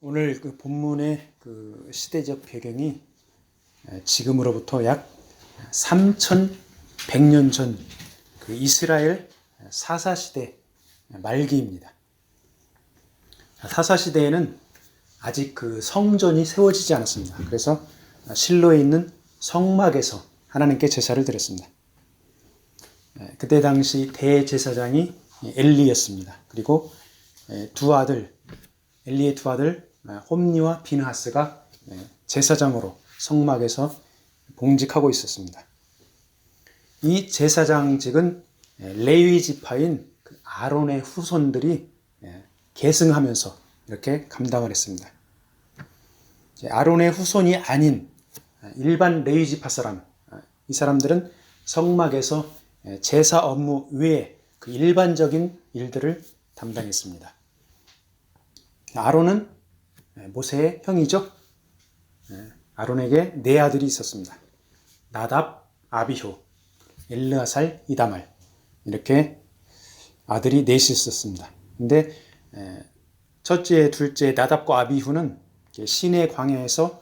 오늘 그 본문의 그 시대적 배경이 지금으로부터 약 3100년 전 그 이스라엘 사사시대 말기입니다. 사사시대에는 아직 그 성전이 세워지지 않았습니다. 그래서 실로에 있는 성막에서 하나님께 제사를 드렸습니다. 그때 당시 대제사장이 엘리였습니다. 그리고 엘리의 두 아들 홈니와 비느하스가 제사장으로 성막에서 봉직하고 있었습니다. 이 제사장직은 레위 지파인 아론의 후손들이 계승하면서 이렇게 감당을 했습니다. 아론의 후손이 아닌 일반 레위 지파 사람, 이 사람들은 성막에서 제사 업무 외에 그 일반적인 일들을 담당했습니다. 아론은 모세의 형이죠. 아론에게 네 아들이 있었습니다. 나답, 아비후, 엘르아살, 이다말, 이렇게 아들이 넷이 있었습니다. 근데 첫째, 둘째 나답과 아비후는 시내 광야에서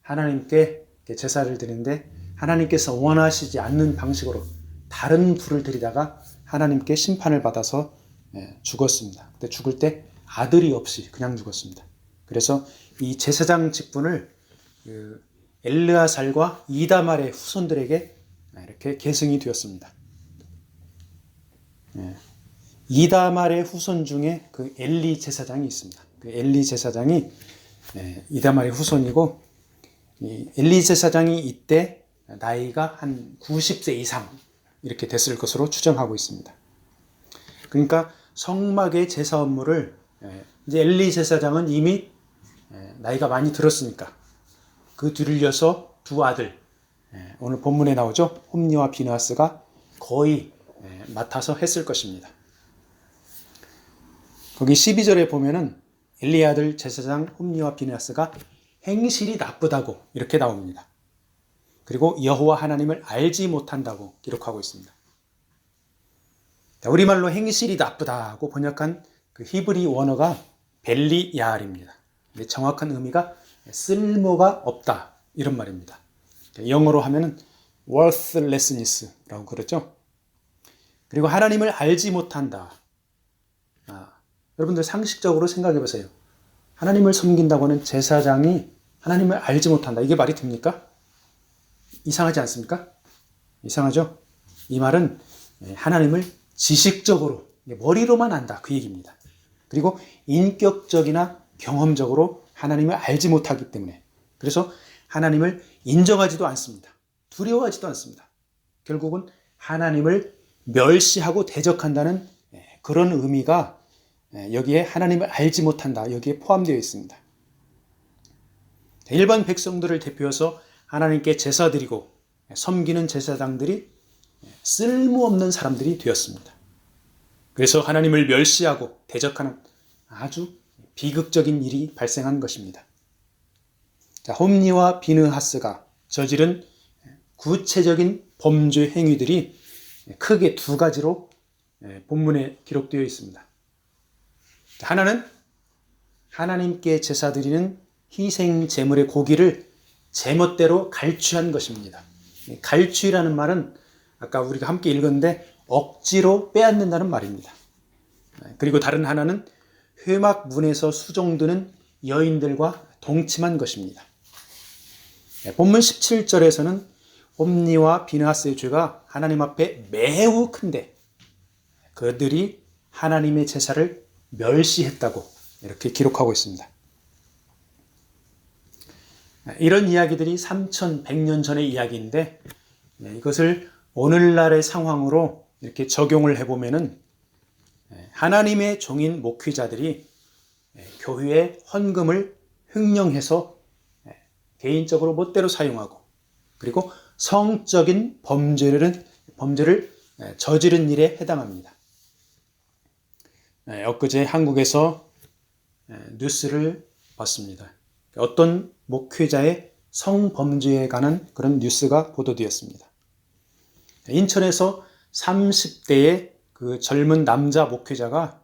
하나님께 제사를 드리는데 하나님께서 원하시지 않는 방식으로 다른 불을 들이다가 하나님께 심판을 받아서 죽었습니다. 근데 죽을 때 아들이 없이 그냥 죽었습니다. 그래서 이 제사장 직분을 엘르아살과 이다말의 후손들에게 이렇게 계승이 되었습니다. 이다말의 후손 중에 그 엘리 제사장이 있습니다. 그 엘리 제사장이 이다말의 후손이고, 엘리 제사장이 이때 나이가 한 90세 이상 이렇게 됐을 것으로 추정하고 있습니다. 그러니까 성막의 제사 업무를 이제 엘리 제사장은 이미 나이가 많이 들었으니까 그 뒤를 이어서 두 아들, 오늘 본문에 나오죠. 홈니와 비느하스가 거의 맡아서 했을 것입니다. 거기 12절에 보면은 엘리의 아들 제사장 홈니와 비느하스가 행실이 나쁘다고 이렇게 나옵니다. 그리고 여호와 하나님을 알지 못한다고 기록하고 있습니다. 우리말로 행실이 나쁘다고 번역한 그 히브리 원어가 벨리야알입니다. 정확한 의미가 쓸모가 없다 이런 말입니다. 영어로 하면은 worthlessness라고 그러죠. 그리고 하나님을 알지 못한다. 여러분들 상식적으로 생각해 보세요. 하나님을 섬긴다고 하는 제사장이 하나님을 알지 못한다. 이게 말이 됩니까? 이상하지 않습니까? 이상하죠? 이 말은 하나님을 지식적으로 머리로만 안다 그 얘기입니다. 그리고 인격적이나 경험적으로 하나님을 알지 못하기 때문에, 그래서 하나님을 인정하지도 않습니다. 두려워하지도 않습니다. 결국은 하나님을 멸시하고 대적한다는 그런 의미가 여기에 하나님을 알지 못한다 여기에 포함되어 있습니다. 일반 백성들을 대표해서 하나님께 제사 드리고 섬기는 제사장들이 쓸모없는 사람들이 되었습니다. 그래서 하나님을 멸시하고 대적하는 아주 비극적인 일이 발생한 것입니다. 홈니와 비느하스가 저지른 구체적인 범죄 행위들이 크게 두 가지로 본문에 기록되어 있습니다. 하나는 하나님께 제사 드리는 희생 제물의 고기를 제멋대로 갈취한 것입니다. 갈취라는 말은 아까 우리가 함께 읽었는데 억지로 빼앗는다는 말입니다. 그리고 다른 하나는 회막문에서 수종드는 여인들과 동침한 것입니다. 본문 17절에서는 홈니와 비느하스의 죄가 하나님 앞에 매우 큰데 그들이 하나님의 제사를 멸시했다고 이렇게 기록하고 있습니다. 이런 이야기들이 3100년 전의 이야기인데 이것을 오늘날의 상황으로 이렇게 적용을 해보면은 하나님의 종인 목회자들이 교회의 헌금을 횡령해서 개인적으로 멋대로 사용하고, 그리고 성적인 범죄를 저지른 일에 해당합니다. 엊그제 한국에서 뉴스를 봤습니다. 어떤 목회자의 성범죄에 관한 그런 뉴스가 보도되었습니다. 인천에서 30대의 그 젊은 남자 목회자가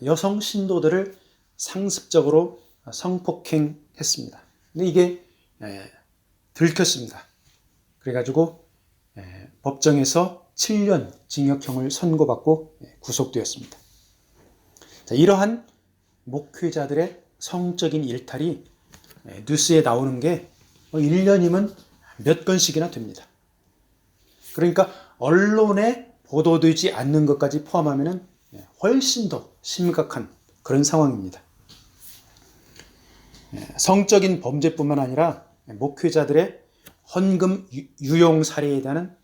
여성 신도들을 상습적으로 성폭행했습니다. 근데 이게 들켰습니다. 그래가지고 법정에서 7년 징역형을 선고받고 구속되었습니다. 자, 이러한 목회자들의 성적인 일탈이 뉴스에 나오는 게 1년이면 몇 건씩이나 됩니다. 그러니까 언론에 보도되지 않는 것까지 포함하면 훨씬 더 심각한 그런 상황입니다. 성적인 범죄뿐만 아니라 목회자들의 헌금 유용 사례에 대한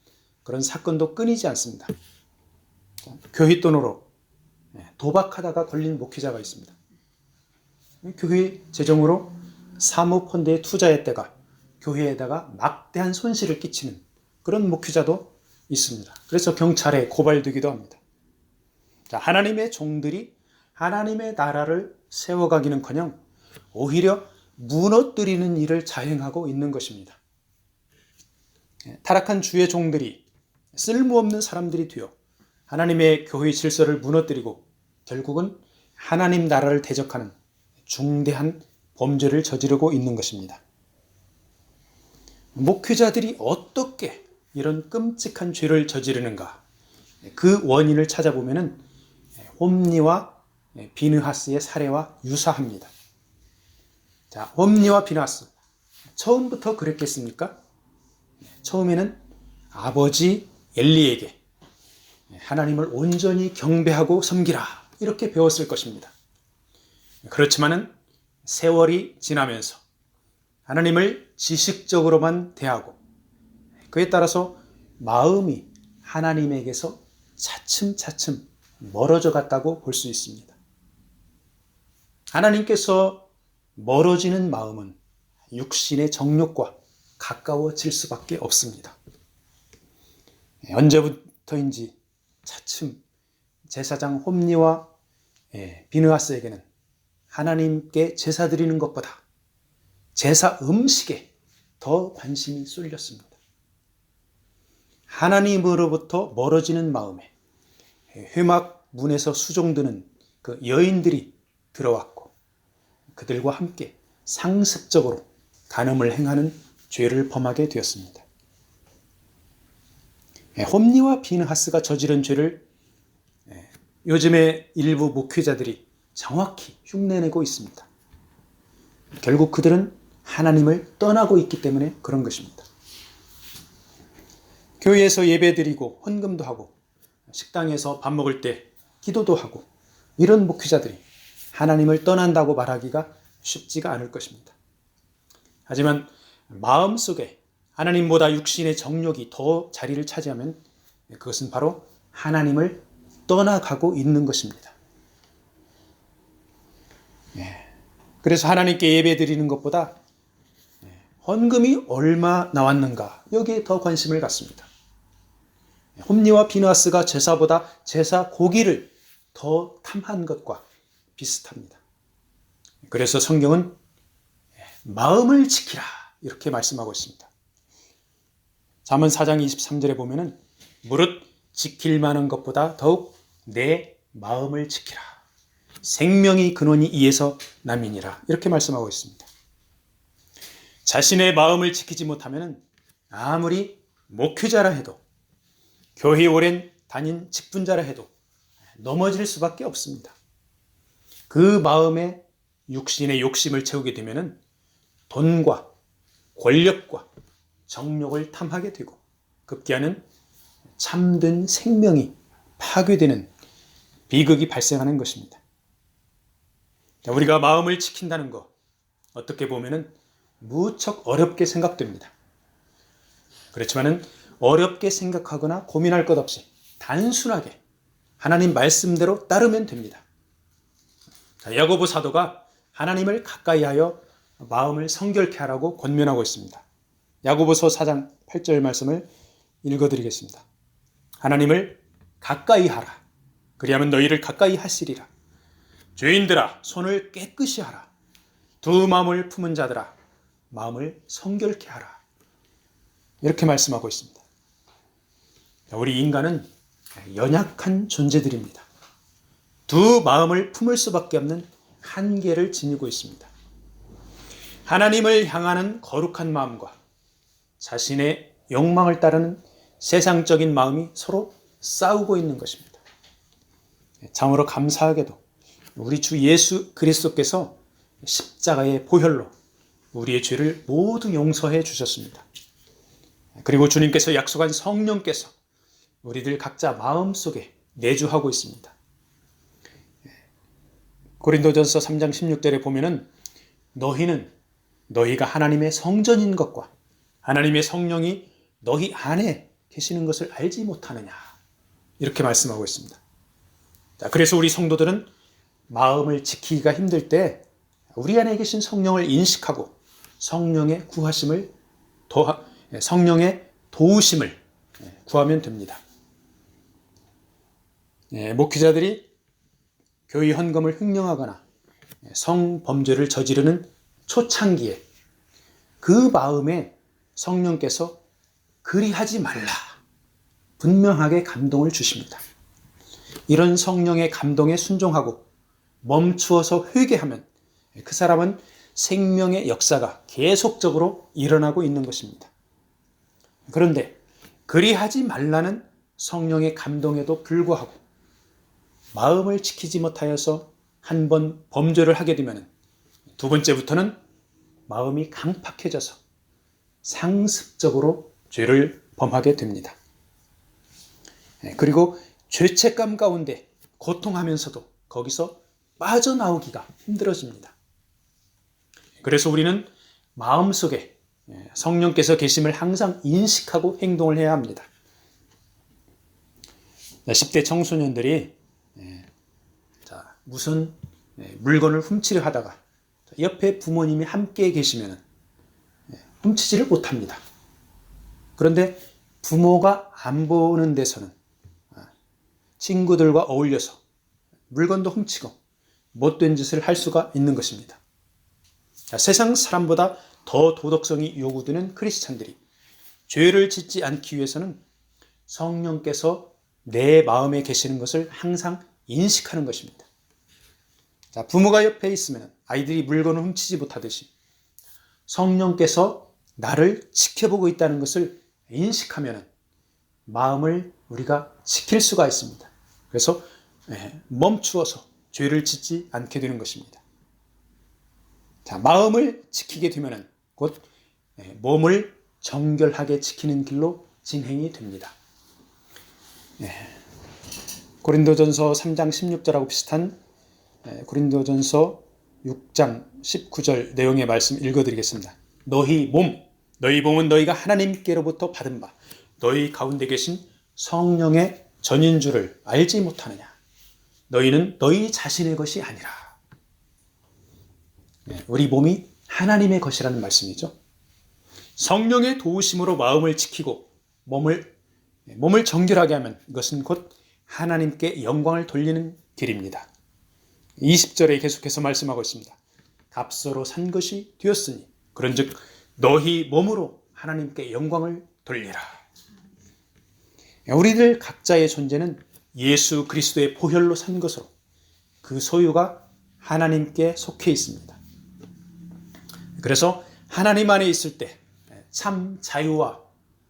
그런 사건도 끊이지 않습니다. 교회 돈으로 도박하다가 걸린 목회자가 있습니다. 교회 재정으로 사모펀드에 투자했다가 교회에다가 막대한 손실을 끼치는 그런 목회자도 있습니다. 그래서 경찰에 고발되기도 합니다. 자, 하나님의 종들이 하나님의 나라를 세워가기는커녕 오히려 무너뜨리는 일을 자행하고 있는 것입니다. 타락한 주의 종들이 쓸모없는 사람들이 되어 하나님의 교회 질서를 무너뜨리고 결국은 하나님 나라를 대적하는 중대한 범죄를 저지르고 있는 것입니다. 목회자들이 어떻게 이런 끔찍한 죄를 저지르는가? 그 원인을 찾아보면 홈리와 비느하스의 사례와 유사합니다. 자, 홈리와 비느하스. 처음부터 그랬겠습니까? 처음에는 아버지 엘리에게 하나님을 온전히 경배하고 섬기라 이렇게 배웠을 것입니다. 그렇지만은 세월이 지나면서 하나님을 지식적으로만 대하고 그에 따라서 마음이 하나님에게서 차츰차츰 멀어져 갔다고 볼 수 있습니다. 하나님께서 멀어지는 마음은 육신의 정욕과 가까워질 수밖에 없습니다. 언제부터인지 차츰 제사장 홈리와 비느하스에게는 하나님께 제사 드리는 것보다 제사 음식에 더 관심이 쏠렸습니다. 하나님으로부터 멀어지는 마음에 회막 문에서 수종드는 그 여인들이 들어왔고 그들과 함께 상습적으로 간음을 행하는 죄를 범하게 되었습니다. 홈리와 비느하스가 저지른 죄를 요즘의 일부 목회자들이 정확히 흉내내고 있습니다. 결국 그들은 하나님을 떠나고 있기 때문에 그런 것입니다. 교회에서 예배드리고 헌금도 하고 식당에서 밥 먹을 때 기도도 하고 이런 목회자들이 하나님을 떠난다고 말하기가 쉽지가 않을 것입니다. 하지만 마음속에 하나님보다 육신의 정욕이 더 자리를 차지하면 그것은 바로 하나님을 떠나가고 있는 것입니다. 그래서 하나님께 예배드리는 것보다 헌금이 얼마 나왔는가 여기에 더 관심을 갖습니다. 홈리와 비느하스가 제사보다 제사 고기를 더 탐한 것과 비슷합니다. 그래서 성경은 마음을 지키라 이렇게 말씀하고 있습니다. 잠언 4장 23절에 보면은 무릇 지킬 만한 것보다 더욱 내 마음을 지키라. 생명이 근원이 이에서 남이니라. 이렇게 말씀하고 있습니다. 자신의 마음을 지키지 못하면 아무리 목회자라 해도 교회 오랜 다닌 직분자라 해도 넘어질 수밖에 없습니다. 그 마음에 육신의 욕심을 채우게 되면 돈과 권력과 정욕을 탐하게 되고 급기야는 참된 생명이 파괴되는 비극이 발생하는 것입니다. 우리가 마음을 지킨다는 것 어떻게 보면 무척 어렵게 생각됩니다. 그렇지만 어렵게 생각하거나 고민할 것 없이 단순하게 하나님 말씀대로 따르면 됩니다. 야고보 사도가 하나님을 가까이 하여 마음을 성결케 하라고 권면하고 있습니다. 야고보서 4장 8절 말씀을 읽어드리겠습니다. 하나님을 가까이 하라. 그리하면 너희를 가까이 하시리라. 죄인들아 손을 깨끗이 하라. 두 마음을 품은 자들아 마음을 성결케 하라. 이렇게 말씀하고 있습니다. 우리 인간은 연약한 존재들입니다. 두 마음을 품을 수밖에 없는 한계를 지니고 있습니다. 하나님을 향하는 거룩한 마음과 자신의 욕망을 따르는 세상적인 마음이 서로 싸우고 있는 것입니다. 참으로 감사하게도 우리 주 예수 그리스도께서 십자가의 보혈로 우리의 죄를 모두 용서해 주셨습니다. 그리고 주님께서 약속한 성령께서 우리들 각자 마음속에 내주하고 있습니다. 고린도전서 3장 16절에 보면은 너희는 너희가 하나님의 성전인 것과 하나님의 성령이 너희 안에 계시는 것을 알지 못하느냐 이렇게 말씀하고 있습니다. 그래서 우리 성도들은 마음을 지키기가 힘들 때 우리 안에 계신 성령을 인식하고 성령의 도우심을 구하면 됩니다. 목회자들이 교회 헌금을 횡령하거나 성범죄를 저지르는 초창기에 그 마음에 성령께서 그리하지 말라 분명하게 감동을 주십니다. 이런 성령의 감동에 순종하고 멈추어서 회개하면 그 사람은 생명의 역사가 계속적으로 일어나고 있는 것입니다. 그런데 그리하지 말라는 성령의 감동에도 불구하고 마음을 지키지 못하여서 한 번 범죄를 하게 되면 두 번째부터는 마음이 강팍해져서 상습적으로 죄를 범하게 됩니다. 그리고 죄책감 가운데 고통하면서도 거기서 빠져나오기가 힘들어집니다. 그래서 우리는 마음속에 성령께서 계심을 항상 인식하고 행동을 해야 합니다. 10대 청소년들이 무슨 물건을 훔치려 하다가 옆에 부모님이 함께 계시면 훔치지를 못합니다. 그런데 부모가 안 보는 데서는 친구들과 어울려서 물건도 훔치고 못된 짓을 할 수가 있는 것입니다. 세상 사람보다 더 도덕성이 요구되는 크리스찬들이 죄를 짓지 않기 위해서는 성령께서 내 마음에 계시는 것을 항상 인식하는 것입니다. 부모가 옆에 있으면 아이들이 물건을 훔치지 못하듯이 성령께서 나를 지켜보고 있다는 것을 인식하면 마음을 우리가 지킬 수가 있습니다. 그래서 멈추어서 죄를 짓지 않게 되는 것입니다. 마음을 지키게 되면 곧 몸을 정결하게 지키는 길로 진행이 됩니다. 고린도전서 3장 16절하고 비슷한 고린도전서 6장 19절 내용의 말씀 읽어드리겠습니다. 너희 몸은 너희가 하나님께로부터 받은 바 너희 가운데 계신 성령의 전인 줄을 알지 못하느냐. 너희는 너희 자신의 것이 아니라. 우리 몸이 하나님의 것이라는 말씀이죠. 성령의 도우심으로 마음을 지키고 몸을 정결하게 하면 이것은 곧 하나님께 영광을 돌리는 길입니다. 20절에 계속해서 말씀하고 있습니다. 값으로 산 것이 되었으니 그런즉 너희 몸으로 하나님께 영광을 돌리라. 우리들 각자의 존재는 예수 그리스도의 보혈로 산 것으로 그 소유가 하나님께 속해 있습니다. 그래서 하나님 안에 있을 때 참 자유와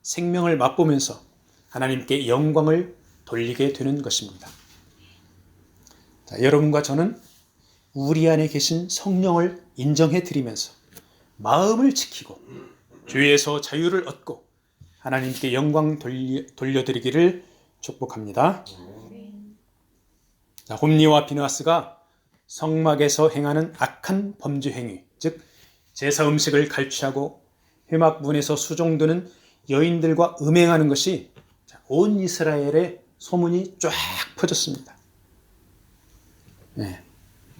생명을 맛보면서 하나님께 영광을 돌리게 되는 것입니다. 여러분과 저는 우리 안에 계신 성령을 인정해 드리면서 마음을 지키고 죄에서 자유를 얻고 하나님께 영광 돌려드리기를 축복합니다. 홈리와 비느하스가 성막에서 행하는 악한 범죄 행위, 즉 제사 음식을 갈취하고 회막문에서 수종드는 여인들과 음행하는 것이 온 이스라엘에 소문이 쫙 퍼졌습니다.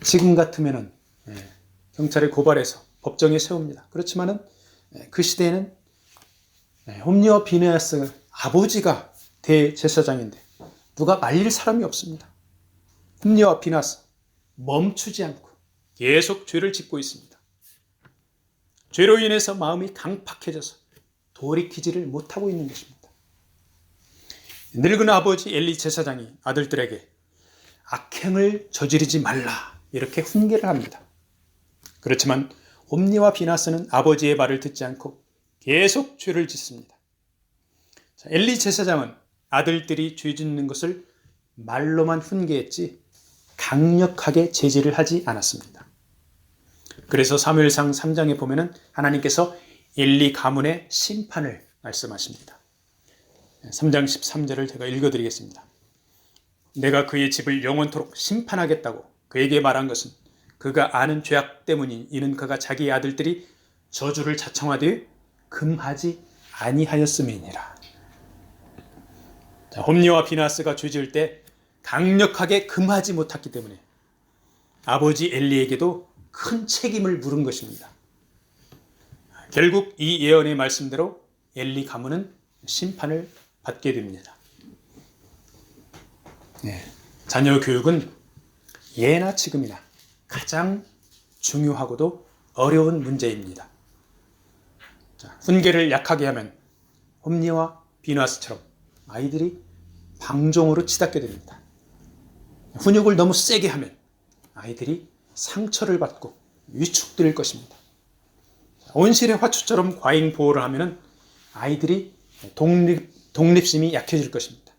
지금 같으면은 경찰에 고발해서 법정에 세웁니다. 그렇지만은 그 시대에는 홈리와 비느하스 아버지가 대제사장인데 누가 말릴 사람이 없습니다. 홈리와 비느하스 멈추지 않고 계속 죄를 짓고 있습니다. 죄로 인해서 마음이 강팍해져서 돌이키지를 못하고 있는 것입니다. 늙은 아버지 엘리 제사장이 아들들에게 악행을 저지르지 말라 이렇게 훈계를 합니다. 그렇지만 홈리와 비나스는 아버지의 말을 듣지 않고 계속 죄를 짓습니다. 엘리 제사장은 아들들이 죄 짓는 것을 말로만 훈계했지 강력하게 제지를 하지 않았습니다. 그래서 사무엘상 3장에 보면은 하나님께서 엘리 가문의 심판을 말씀하십니다. 3장 13절을 제가 읽어드리겠습니다. 내가 그의 집을 영원토록 심판하겠다고 그에게 말한 것은 그가 아는 죄악 때문인 이는 그가 자기의 아들들이 저주를 자청하되 금하지 아니하였음이니라. 홈리와 비나스가 죄지을 때 강력하게 금하지 못했기 때문에 아버지 엘리에게도 큰 책임을 물은 것입니다. 결국 이 예언의 말씀대로 엘리 가문은 심판을 받게 됩니다. 자녀 교육은 예나 지금이나 가장 중요하고도 어려운 문제입니다. 훈계를 약하게 하면 홈리와 비나스처럼 아이들이 방종으로 치닫게 됩니다. 훈육을 너무 세게 하면 아이들이 상처를 받고 위축될 것입니다. 온실의 화초처럼 과잉 보호를 하면 아이들이 독립심이 약해질 것입니다.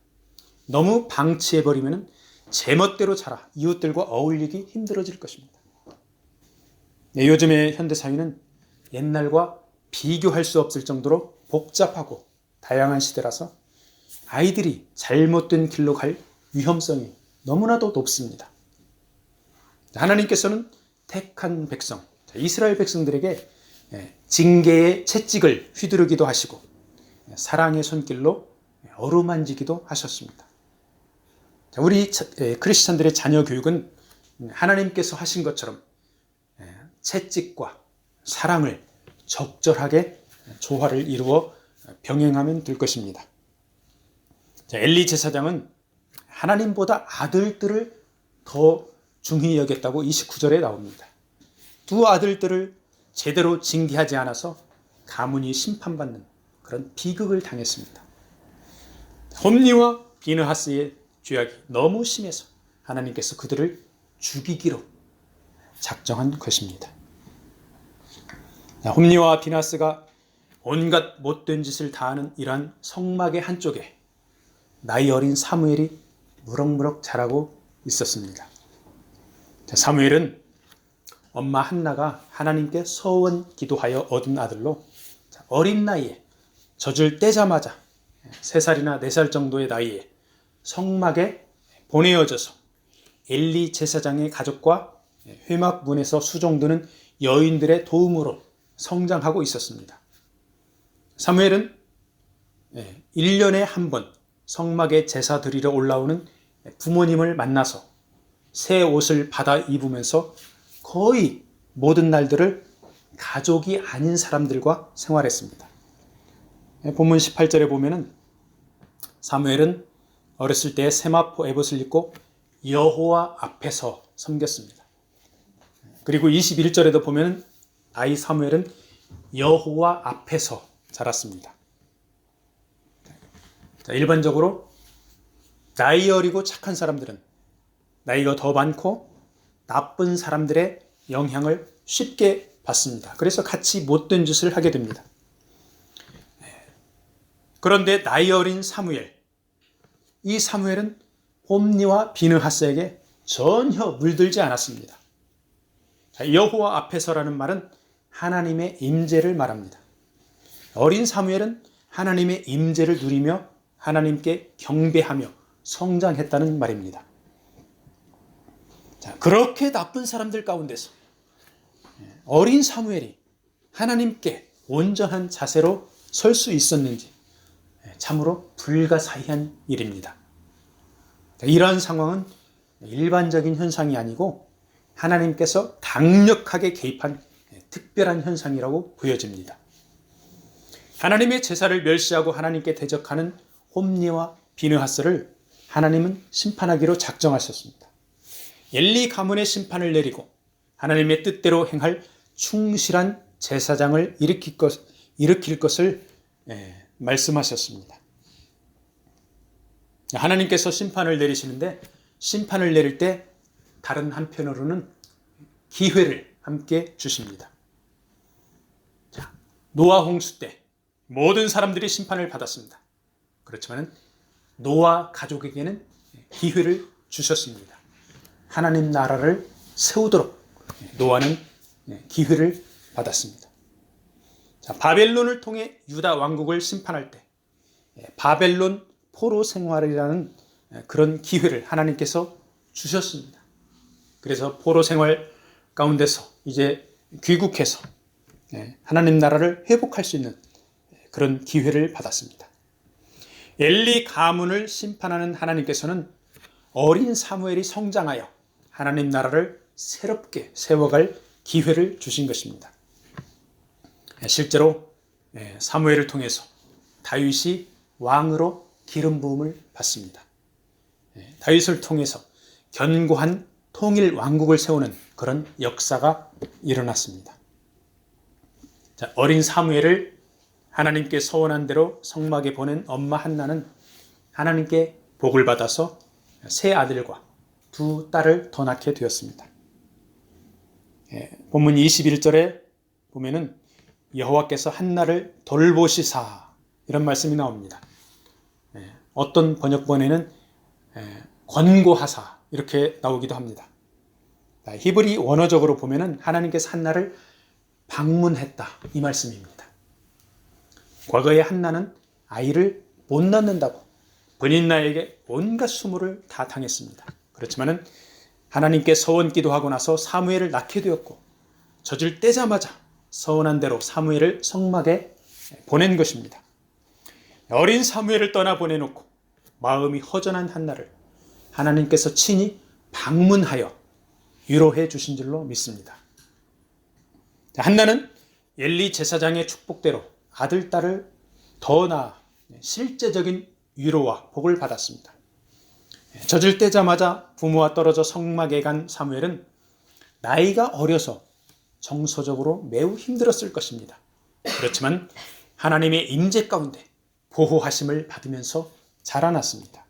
너무 방치해버리면 제멋대로 자라 이웃들과 어울리기 힘들어질 것입니다. 요즘의 현대사회는 옛날과 비교할 수 없을 정도로 복잡하고 다양한 시대라서 아이들이 잘못된 길로 갈 위험성이 너무나도 높습니다. 하나님께서는 택한 백성, 이스라엘 백성들에게 징계의 채찍을 휘두르기도 하시고 사랑의 손길로 어루만지기도 하셨습니다. 우리 크리스찬들의 자녀 교육은 하나님께서 하신 것처럼 채찍과 사랑을 적절하게 조화를 이루어 병행하면 될 것입니다. 엘리 제사장은 하나님보다 아들들을 더 중히 여겼다고 29절에 나옵니다. 두 아들들을 제대로 징계하지 않아서 가문이 심판받는 그런 비극을 당했습니다. 홈리와 비느하스의 죄악이 너무 심해서 하나님께서 그들을 죽이기로 작정한 것입니다. 홈리와 비느하스가 온갖 못된 짓을 다하는 이러한 성막의 한쪽에 나이 어린 사무엘이 무럭무럭 자라고 있었습니다. 사무엘은 엄마 한나가 하나님께 서원 기도하여 얻은 아들로 어린 나이에 젖을 떼자마자 3살이나 4살 정도의 나이에 성막에 보내어져서 엘리 제사장의 가족과 회막문에서 수종드는 여인들의 도움으로 성장하고 있었습니다. 사무엘은 1년에 한 번 성막에 제사 드리러 올라오는 부모님을 만나서 새 옷을 받아 입으면서 거의 모든 날들을 가족이 아닌 사람들과 생활했습니다. 본문 18절에 보면은 사무엘은 어렸을 때 세마포 에봇을 입고 여호와 앞에서 섬겼습니다. 그리고 21절에도 보면은 아이 사무엘은 여호와 앞에서 자랐습니다. 일반적으로 나이 어리고 착한 사람들은 나이가 더 많고 나쁜 사람들의 영향을 쉽게 받습니다. 그래서 같이 못된 짓을 하게 됩니다. 그런데 나이 어린 사무엘, 이 사무엘은 홈리와 비느하스에게 전혀 물들지 않았습니다. 여호와 앞에서라는 말은 하나님의 임재를 말합니다. 어린 사무엘은 하나님의 임재를 누리며 하나님께 경배하며 성장했다는 말입니다. 그렇게 나쁜 사람들 가운데서 어린 사무엘이 하나님께 온전한 자세로 설 수 있었는지 참으로 불가사의한 일입니다. 이러한 상황은 일반적인 현상이 아니고 하나님께서 강력하게 개입한 특별한 현상이라고 보여집니다. 하나님의 제사를 멸시하고 하나님께 대적하는 홈리와 비느하스를 하나님은 심판하기로 작정하셨습니다. 엘리 가문의 심판을 내리고 하나님의 뜻대로 행할 충실한 제사장을 일으킬 것을 말씀하셨습니다. 하나님께서 심판을 내리시는데 심판을 내릴 때 다른 한편으로는 기회를 함께 주십니다. 노아 홍수 때 모든 사람들이 심판을 받았습니다. 그렇지만 노아 가족에게는 기회를 주셨습니다. 하나님 나라를 세우도록 노아는 기회를 받았습니다. 자, 바벨론을 통해 유다 왕국을 심판할 때 바벨론 포로 생활이라는 그런 기회를 하나님께서 주셨습니다. 그래서 포로 생활 가운데서 이제 귀국해서 하나님 나라를 회복할 수 있는 그런 기회를 받았습니다. 엘리 가문을 심판하는 하나님께서는 어린 사무엘이 성장하여 하나님 나라를 새롭게 세워갈 기회를 주신 것입니다. 실제로 사무엘을 통해서 다윗이 왕으로 기름 부음을 받습니다. 다윗을 통해서 견고한 통일 왕국을 세우는 그런 역사가 일어났습니다. 자, 어린 사무엘을 하나님께 서원한 대로 성막에 보낸 엄마 한나는 하나님께 복을 받아서 세 아들과 두 딸을 더 낳게 되었습니다. 본문 21절에 보면은 여호와께서 한나를 돌보시사 이런 말씀이 나옵니다. 어떤 번역본에는 권고하사 이렇게 나오기도 합니다. 히브리 원어적으로 보면은 하나님께서 한나를 방문했다 이 말씀입니다. 과거에 한나는 아이를 못 낳는다고 본인나에게 온갖 수모를 다 당했습니다. 그렇지만은 하나님께 서원 기도하고 나서 사무엘을 낳게 되었고 젖을 떼자마자 서원한 대로 사무엘을 성막에 보낸 것입니다. 어린 사무엘을 떠나보내놓고 마음이 허전한 한나를 하나님께서 친히 방문하여 위로해 주신 줄로 믿습니다. 한나는 엘리 제사장의 축복대로 아들, 딸을 더 낳아 실제적인 위로와 복을 받았습니다. 젖을 떼자마자 부모와 떨어져 성막에 간 사무엘은 나이가 어려서 정서적으로 매우 힘들었을 것입니다. 그렇지만 하나님의 임재 가운데 보호하심을 받으면서 자라났습니다.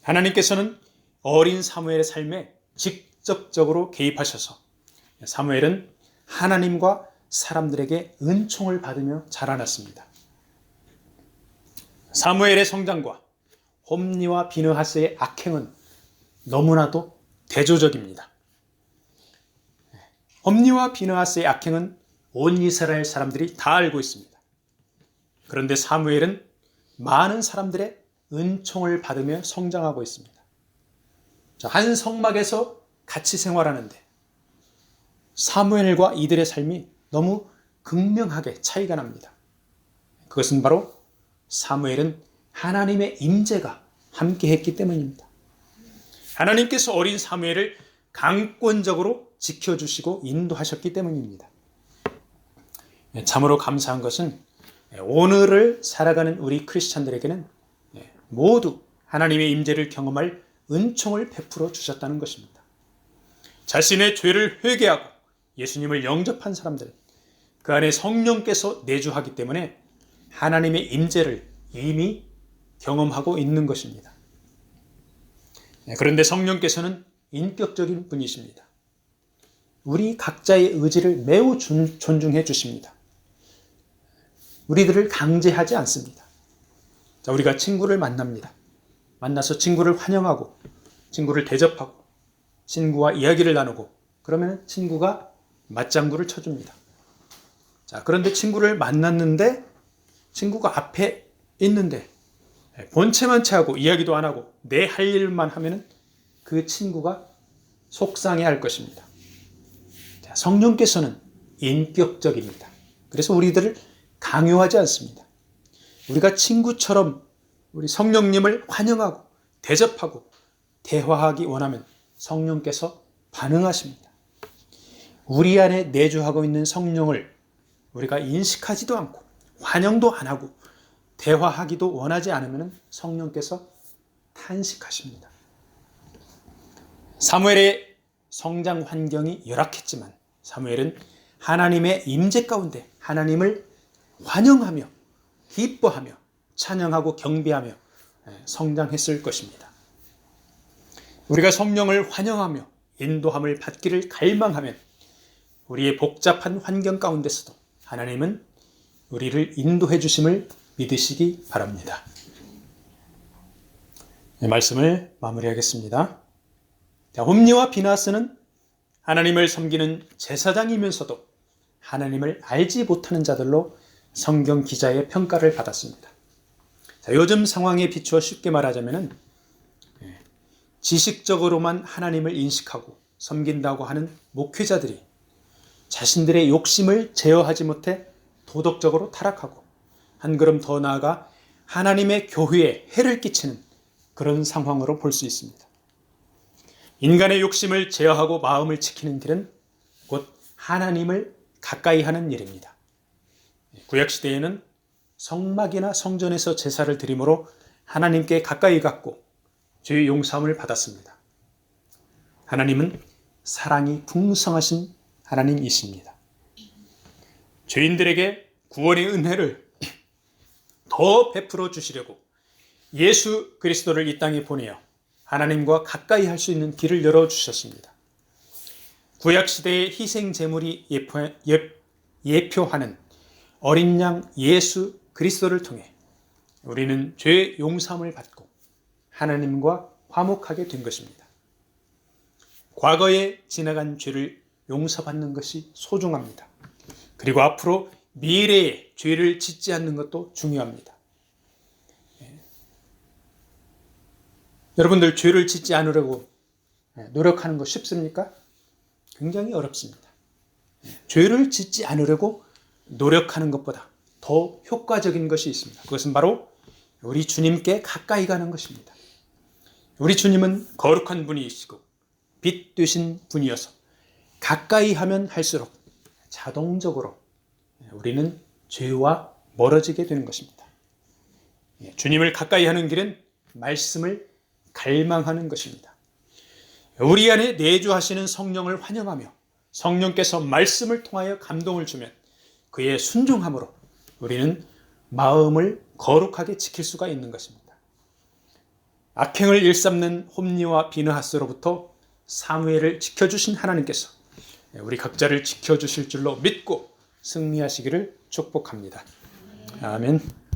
하나님께서는 어린 사무엘의 삶에 직접적으로 개입하셔서 사무엘은 하나님과 사람들에게 은총을 받으며 자라났습니다. 사무엘의 성장과 홈니와 비느하스의 악행은 너무나도 대조적입니다. 홈니와 비느하스의 악행은 온 이스라엘 사람들이 다 알고 있습니다. 그런데 사무엘은 많은 사람들의 은총을 받으며 성장하고 있습니다. 한 성막에서 같이 생활하는데 사무엘과 이들의 삶이 너무 극명하게 차이가 납니다. 그것은 바로 사무엘은 하나님의 임재가 함께했기 때문입니다. 하나님께서 어린 사무엘을 강권적으로 지켜주시고 인도하셨기 때문입니다. 참으로 감사한 것은 오늘을 살아가는 우리 크리스찬들에게는 모두 하나님의 임재를 경험할 은총을 베풀어 주셨다는 것입니다. 자신의 죄를 회개하고 예수님을 영접한 사람들, 그 안에 성령께서 내주하기 때문에 하나님의 임재를 이미 경험하고 있는 것입니다. 그런데 성령께서는 인격적인 분이십니다. 우리 각자의 의지를 매우 존중해 주십니다. 우리들을 강제하지 않습니다. 자, 우리가 친구를 만납니다. 만나서 친구를 환영하고 친구를 대접하고 친구와 이야기를 나누고 그러면 친구가 맞장구를 쳐줍니다. 자, 그런데 친구를 만났는데 친구가 앞에 있는데 본체만 채하고 이야기도 안 하고 내 할 일만 하면 그 친구가 속상해할 것입니다. 자, 성령께서는 인격적입니다. 그래서 우리들을 강요하지 않습니다. 우리가 친구처럼 우리 성령님을 환영하고 대접하고 대화하기 원하면 성령께서 반응하십니다. 우리 안에 내주하고 있는 성령을 우리가 인식하지도 않고 환영도 안 하고 대화하기도 원하지 않으면 성령께서 탄식하십니다. 사무엘의 성장 환경이 열악했지만 사무엘은 하나님의 임재 가운데 하나님을 환영하며 기뻐하며 찬양하고 경배하며 성장했을 것입니다. 우리가 성령을 환영하며 인도함을 받기를 갈망하면 우리의 복잡한 환경 가운데서도 하나님은 우리를 인도해 주심을 믿으시기 바랍니다. 네, 말씀을 마무리하겠습니다. 자, 홈리와 비나스는 하나님을 섬기는 제사장이면서도 하나님을 알지 못하는 자들로 성경 기자의 평가를 받았습니다. 자, 요즘 상황에 비추어 쉽게 말하자면 지식적으로만 하나님을 인식하고 섬긴다고 하는 목회자들이 자신들의 욕심을 제어하지 못해 도덕적으로 타락하고 한 걸음 더 나아가 하나님의 교회에 해를 끼치는 그런 상황으로 볼 수 있습니다. 인간의 욕심을 제어하고 마음을 지키는 길은 곧 하나님을 가까이 하는 일입니다. 구약시대에는 성막이나 성전에서 제사를 드림으로 하나님께 가까이 갔고 죄의 용서함을 받았습니다. 하나님은 사랑이 풍성하신 하나님이십니다. 죄인들에게 구원의 은혜를 더 베풀어 주시려고 예수 그리스도를 이 땅에 보내어 하나님과 가까이 할 수 있는 길을 열어주셨습니다. 구약시대의 희생 제물이 예표하는 어린 양 예수 그리스도를 통해 우리는 죄의 용서함을 받고 하나님과 화목하게 된 것입니다. 과거에 지나간 죄를 용서받는 것이 소중합니다. 그리고 앞으로 미래에 죄를 짓지 않는 것도 중요합니다. 여러분들 죄를 짓지 않으려고 노력하는 거 쉽습니까? 굉장히 어렵습니다. 죄를 짓지 않으려고 노력하는 것보다 더 효과적인 것이 있습니다. 그것은 바로 우리 주님께 가까이 가는 것입니다. 우리 주님은 거룩한 분이시고 빛 되신 분이어서 가까이 하면 할수록 자동적으로 우리는 죄와 멀어지게 되는 것입니다. 주님을 가까이 하는 길은 말씀을 갈망하는 것입니다. 우리 안에 내주하시는 성령을 환영하며 성령께서 말씀을 통하여 감동을 주면 그의 순종함으로 우리는 마음을 거룩하게 지킬 수가 있는 것입니다. 악행을 일삼는 홈리와 비느하스로부터 사무엘을 지켜주신 하나님께서 우리 각자를 지켜주실 줄로 믿고 승리하시기를 축복합니다. 아멘.